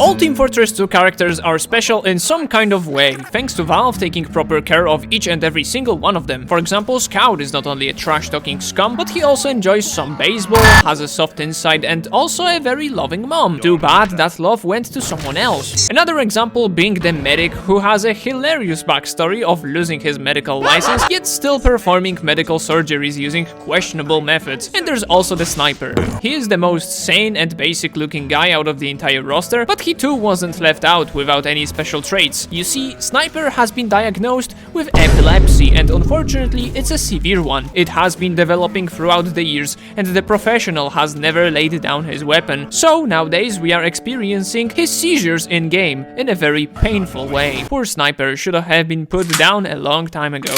All Team Fortress 2 characters are special in some kind of way, thanks to Valve taking proper care of each and every single one of them. For example, Scout is not only a trash-talking scum, but he also enjoys some baseball, has a soft inside, and also a very loving mom. Too bad that love went to someone else. Another example being the medic, who has a hilarious backstory of losing his medical license, yet still performing medical surgeries using questionable methods. And there's also the sniper. He is the most sane and basic looking guy out of the entire roster, but he too wasn't left out without any special traits. You see, Sniper has been diagnosed with epilepsy, and unfortunately it's a severe one. It has been developing throughout the years, and the professional has never laid down his weapon. So nowadays we are experiencing his seizures in-game in a very painful way. Poor Sniper should have been put down a long time ago.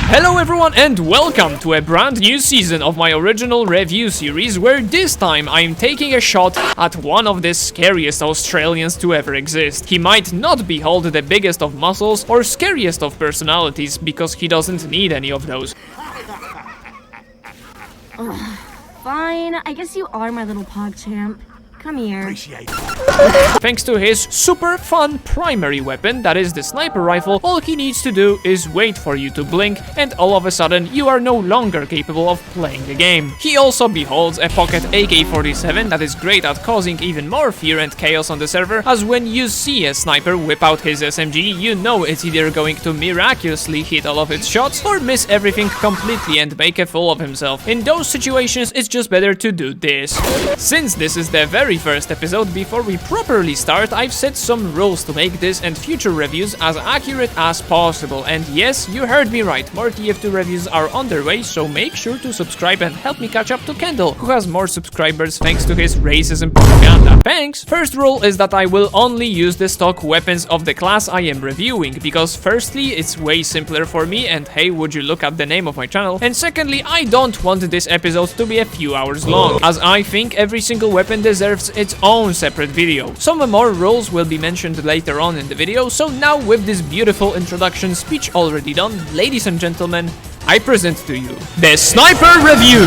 Hello everyone and welcome to a brand new season of my original review series, where this time I'm taking a shot at one of the scariest Australians to ever exist. He might not be hold the biggest of muscles or scariest of personalities, because he doesn't need any of those. Fine, I guess you are my little pog champ. Come here. Thanks to his super fun primary weapon, that is the sniper rifle, all he needs to do is wait for you to blink, and all of a sudden you are no longer capable of playing the game. He also beholds a pocket AK-47 that is great at causing even more fear and chaos on the server, as when you see a sniper whip out his SMG, you know it's either going to miraculously hit all of its shots or miss everything completely and make a fool of himself. In those situations, it's just better to do this. Since this is the very first episode, before we properly start, I've set some rules to make this and future reviews as accurate as possible. And yes, you heard me right, more TF2 reviews are on their way, so make sure to subscribe and help me catch up to Kendall, who has more subscribers thanks to his racism propaganda. Thanks! First rule is that I will only use the stock weapons of the class I am reviewing, because firstly, it's way simpler for me, and hey, would you look at the name of my channel, and secondly, I don't want this episode to be a few hours long, as I think every single weapon deserves its own separate video. Some more rules will be mentioned later on in the video, so now with this beautiful introduction speech already done, ladies and gentlemen, I present to you the Sniper Review!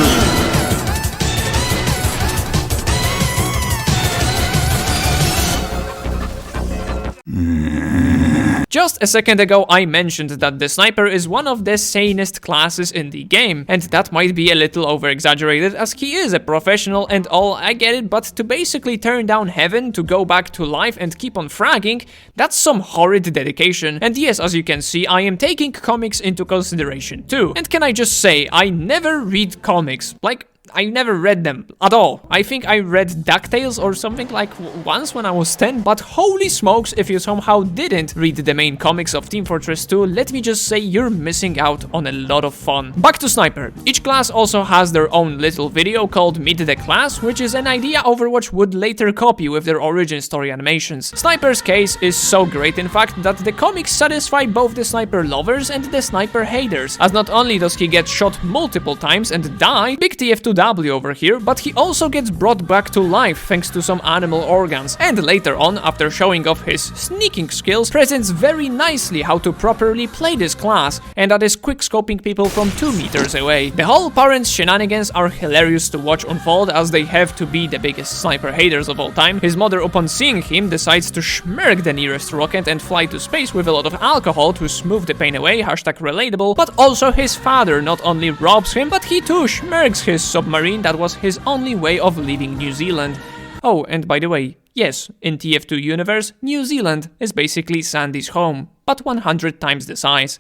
Just a second ago I mentioned that the sniper is one of the sanest classes in the game, and that might be a little over-exaggerated as he is a professional and all, I get it, but to basically turn down heaven to go back to life and keep on fragging, that's some horrid dedication. And yes, as you can see, I am taking comics into consideration too. And can I just say, I never read comics. Like, I never read them at all. I think I read DuckTales or something like once when I was 10, but holy smokes, if you somehow didn't read the main comics of Team Fortress 2, let me just say you're missing out on a lot of fun. Back to Sniper. Each class also has their own little video called Meet the Class, which is an idea Overwatch would later copy with their origin story animations. Sniper's case is so great, in fact, that the comics satisfy both the Sniper lovers and the Sniper haters, as not only does he get shot multiple times and die, big TF2 over here, but he also gets brought back to life thanks to some animal organs, and later on, after showing off his sneaking skills, presents very nicely how to properly play this class, and that is quick-scoping people from 2 meters away. The whole parent's shenanigans are hilarious to watch unfold, as they have to be the biggest sniper haters of all time. His mother, upon seeing him, decides to schmirk the nearest rocket and fly to space with a lot of alcohol to smooth the pain away, hashtag relatable, but also his father not only robs him, but he too schmirks his submarine that was his only way of leaving New Zealand. Oh, and by the way, yes, in TF2 universe, New Zealand is basically Sandy's home, but 100 times the size.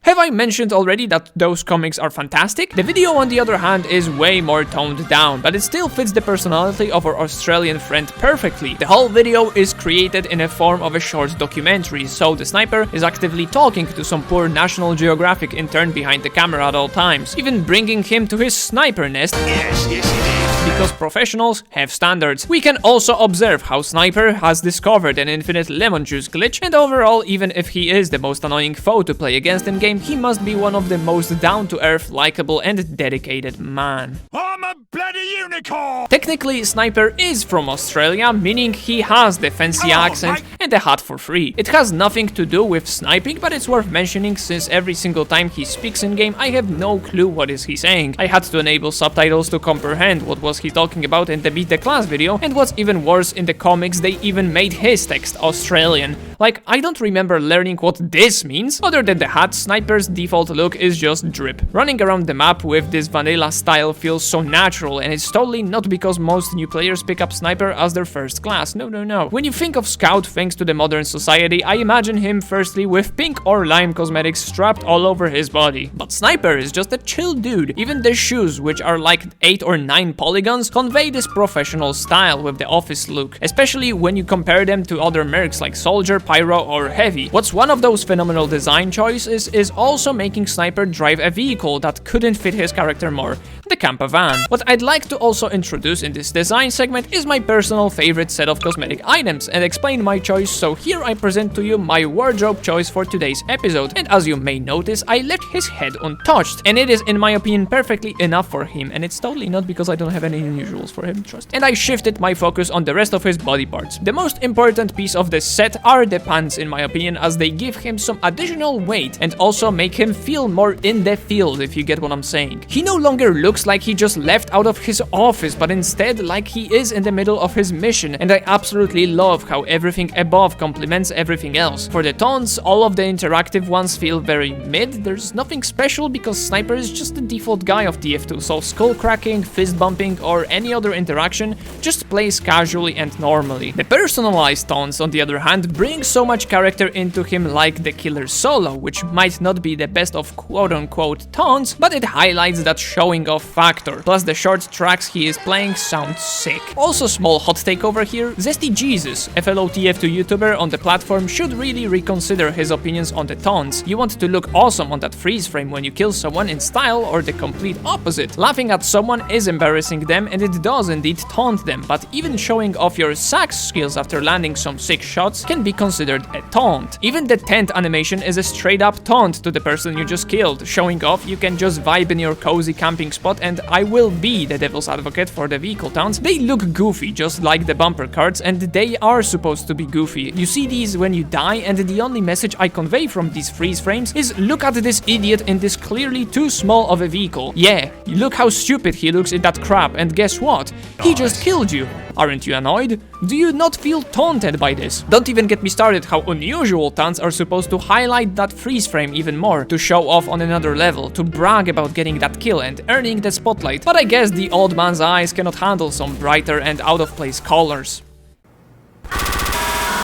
Have I mentioned already that those comics are fantastic? The video, on the other hand, is way more toned down, but it still fits the personality of our Australian friend perfectly. The whole video is created in a form of a short documentary, so the sniper is actively talking to some poor National Geographic intern behind the camera at all times, even bringing him to his sniper nest. Yes, it is. Because professionals have standards. We can also observe how Sniper has discovered an infinite lemon juice glitch, and overall, even if he is the most annoying foe to play against in game, he must be one of the most down-to-earth, likable and dedicated man. I'm a bloody unicorn! Technically, Sniper is from Australia, meaning he has the fancy accent and a hat for free. It has nothing to do with sniping, but it's worth mentioning since every single time he speaks in game, I have no clue what is he saying. I had to enable subtitles to comprehend what was was he talking about in the Beat the Class video, and what's even worse, in the comics they even made his text Australian. Like, I don't remember learning what this means, other than the hat. Sniper's default look is just drip. Running around the map with this vanilla style feels so natural, and it's totally not because most new players pick up Sniper as their first class. No, no, no. When you think of Scout thanks to the modern society, I imagine him firstly with pink or lime cosmetics strapped all over his body. But Sniper is just a chill dude. Even the shoes, which are like 8 or 9 polygons, convey this professional style with the office look, especially when you compare them to other mercs like Soldier, Pyro or Heavy. What's one of those phenomenal design choices is also making Sniper drive a vehicle that couldn't fit his character more, the camper van. What I'd like to also introduce in this design segment is my personal favorite set of cosmetic items and explain my choice, so here I present to you my wardrobe choice for today's episode. And as you may notice, I left his head untouched, and it is in my opinion perfectly enough for him, and it's totally not because I don't have any unusuals for him, trust. And I shifted my focus on the rest of his body parts. The most important piece of this set are the pants in my opinion, as they give him some additional weight and also make him feel more in the field, if you get what I'm saying. He no longer looks like he just left out of his office, but instead like he is in the middle of his mission, and I absolutely love how everything above complements everything else. For the taunts, all of the interactive ones feel very mid. There's nothing special because Sniper is just the default guy of TF2, so skull cracking, fist bumping or any other interaction just plays casually and normally. The personalized taunts on the other hand bring so much character into him, like the killer solo, which might not be the best of quote-unquote taunts, but it highlights that showing off factor. Plus the short tracks he is playing sound sick. Also, small hot take over here, Zesty Jesus, a fellow TF2 YouTuber on the platform, should really reconsider his opinions on the taunts. You want to look awesome on that freeze frame when you kill someone in style, or the complete opposite. Laughing at someone is embarrassing them, and it does indeed taunt them, but even showing off your sax skills after landing some sick shots can be considered a taunt. Even the tent animation is a straight up taunt to the person you just killed, showing off you can just vibe in your cozy camping spot, and I will be the devil's advocate for the vehicle taunts. They look goofy, just like the bumper cards, and they are supposed to be goofy. You see these when you die, and the only message I convey from these freeze frames is look at this idiot in this clearly too small of a vehicle. Yeah, look how stupid he looks in that crap, and guess what? He just killed you. Aren't you annoyed? Do you not feel taunted by this? Don't even get me started how unusual taunts are supposed to highlight that freeze frame even more, to show off on another level, to brag about getting that kill and earning the spotlight. But I guess the old man's eyes cannot handle some brighter and out of place colors.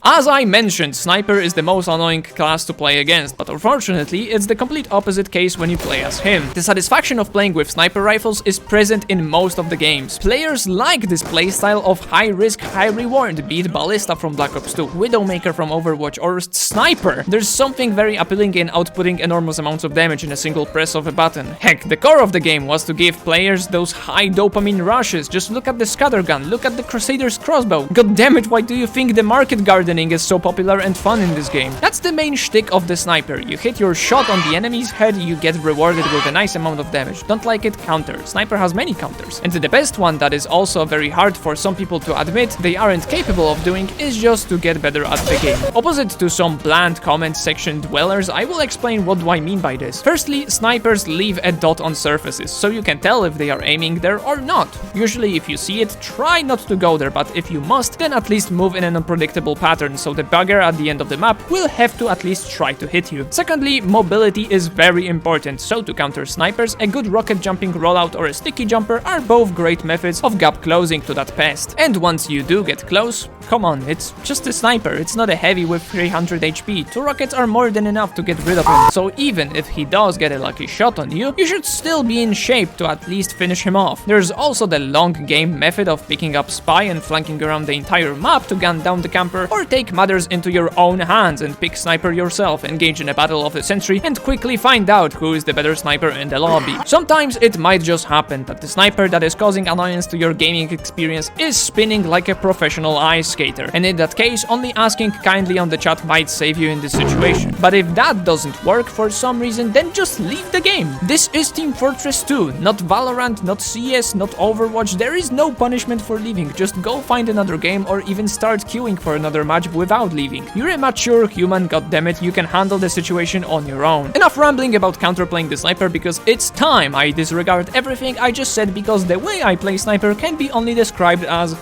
As I mentioned, Sniper is the most annoying class to play against, but unfortunately, it's the complete opposite case when you play as him. The satisfaction of playing with sniper rifles is present in most of the games. Players like this playstyle of high risk, high reward, be it Ballista from Black Ops 2, Widowmaker from Overwatch, or Sniper. There's something very appealing in outputting enormous amounts of damage in a single press of a button. Heck, the core of the game was to give players those high dopamine rushes. Just look at the scattergun, look at the Crusader's crossbow. God damn it, why do you think the market garden is so popular and fun in this game? That's the main shtick of the Sniper. You hit your shot on the enemy's head, you get rewarded with a nice amount of damage. Don't like it? Counter. Sniper has many counters. And the best one that is also very hard for some people to admit they aren't capable of doing is just to get better at the game. Opposite to some bland comment section dwellers, I will explain what do I mean by this. Firstly, snipers leave a dot on surfaces, so you can tell if they are aiming there or not. Usually if you see it, try not to go there, but if you must, then at least move in an unpredictable pattern, so the bugger at the end of the map will have to at least try to hit you. Secondly, mobility is very important, so to counter snipers, a good rocket jumping rollout or a sticky jumper are both great methods of gap closing to that pest. And once you do get close, come on, it's just a sniper, it's not a heavy with 300 HP. 2 rockets are more than enough to get rid of him, so even if he does get a lucky shot on you, you should still be in shape to at least finish him off. There's also the long game method of picking up spy and flanking around the entire map to gun down the camper, or take matters into your own hands and pick sniper yourself, engage in a battle of the century, and quickly find out who is the better sniper in the lobby. Sometimes it might just happen that the sniper that is causing annoyance to your gaming experience is spinning like a professional ice skater, and in that case, only asking kindly on the chat might save you in this situation. But if that doesn't work for some reason, then just leave the game. This is Team Fortress 2, not Valorant, not CS, not Overwatch. There is no punishment for leaving. Just go find another game or even start queuing for another match match without leaving. You're a mature human, goddammit, you can handle the situation on your own. Enough rambling about counterplaying the sniper because it's time. I disregard everything I just said because the way I play sniper can be only described as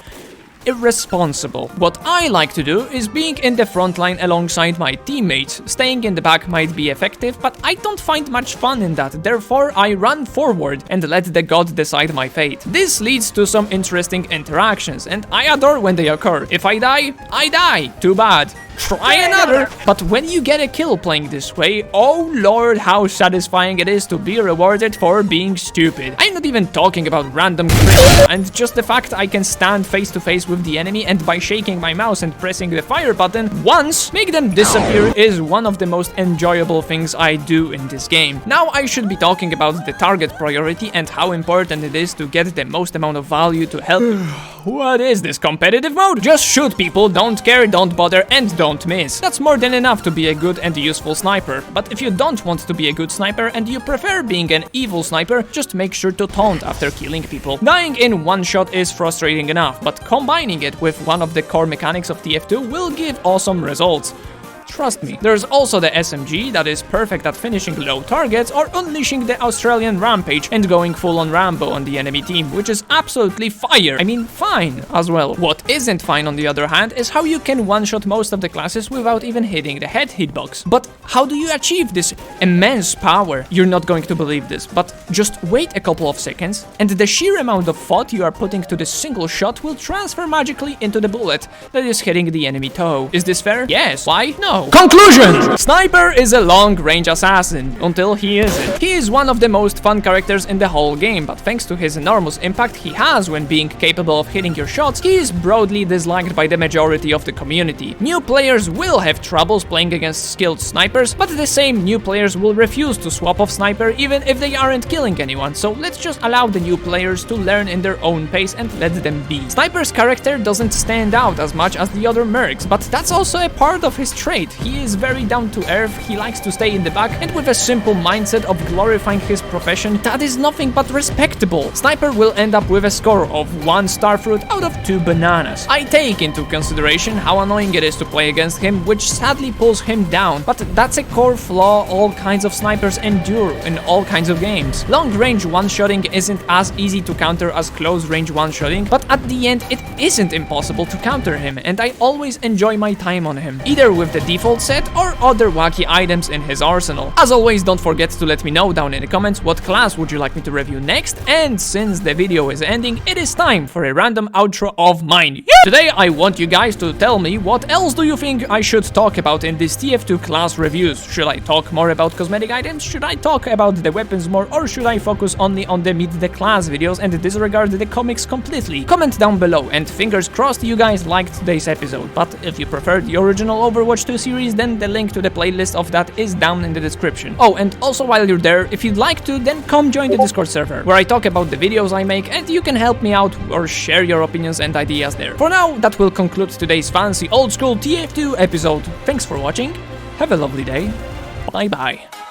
irresponsible. What I like to do is being in the front line alongside my teammates. Staying in the back might be effective, but I don't find much fun in that, therefore I run forward and let the god decide my fate. This leads to some interesting interactions, and I adore when they occur. If I die, I die. Too bad. Try another! But when you get a kill playing this way, oh lord, how satisfying it is to be rewarded for being stupid. I'm not even talking about random crits, and just the fact I can stand face to face with the enemy and by shaking my mouse and pressing the fire button once, make them disappear is one of the most enjoyable things I do in this game. Now I should be talking about the target priority and how important it is to get the most amount of value to help. What is this competitive mode? Just shoot people, don't care, don't bother, and don't miss. That's more than enough to be a good and useful sniper. But if you don't want to be a good sniper and you prefer being an evil sniper, just make sure to taunt after killing people. Dying in one shot is frustrating enough, but combining it with one of the core mechanics of TF2 will give awesome results. Trust me. There's also the SMG that is perfect at finishing low targets or unleashing the Australian rampage and going full on Rambo on the enemy team, which is absolutely fire. I mean, fine as well. What isn't fine on the other hand is how you can one-shot most of the classes without even hitting the head hitbox. But how do you achieve this immense power? You're not going to believe this, but just wait a couple of seconds and the sheer amount of thought you are putting to this single shot will transfer magically into the bullet that is hitting the enemy toe. Is this fair? Yes. Why? No. Conclusion! Sniper is a long-range assassin, until he isn't. He is one of the most fun characters in the whole game, but thanks to his enormous impact he has when being capable of hitting your shots, he is broadly disliked by the majority of the community. New players will have troubles playing against skilled snipers, but the same new players will refuse to swap off sniper even if they aren't killing anyone, so let's just allow the new players to learn in their own pace and let them be. Sniper's character doesn't stand out as much as the other mercs, but that's also a part of his trait. He is very down to earth, he likes to stay in the back, and with a simple mindset of glorifying his profession, that is nothing but respectable. Sniper will end up with a score of 1 starfruit out of 2 bananas. I take into consideration how annoying it is to play against him, which sadly pulls him down, but that's a core flaw all kinds of snipers endure in all kinds of games. Long-range one-shotting isn't as easy to counter as close-range one-shotting, but at the end it isn't impossible to counter him, and I always enjoy my time on him, either with the default set or other wacky items in his arsenal. As always, don't forget to let me know down in the comments what class would you like me to review next, and since the video is ending, it is time for a random outro of mine. Today I want you guys to tell me what else do you think I should talk about in this TF2 class reviews. Should I talk more about cosmetic items? Should I talk about the weapons more, or should I focus only on the meet the class videos and disregard the comics completely? Comment down below, and fingers crossed you guys liked today's episode, but if you prefer the original Overwatch 2 series, then the link to the playlist of that is down in the description. Oh, and also while you're there, if you'd like to, then come join the Discord server, where I talk about the videos I make, and you can help me out or share your opinions and ideas there. For now, that will conclude today's fancy old school TF2 episode. Thanks for watching, have a lovely day, bye bye.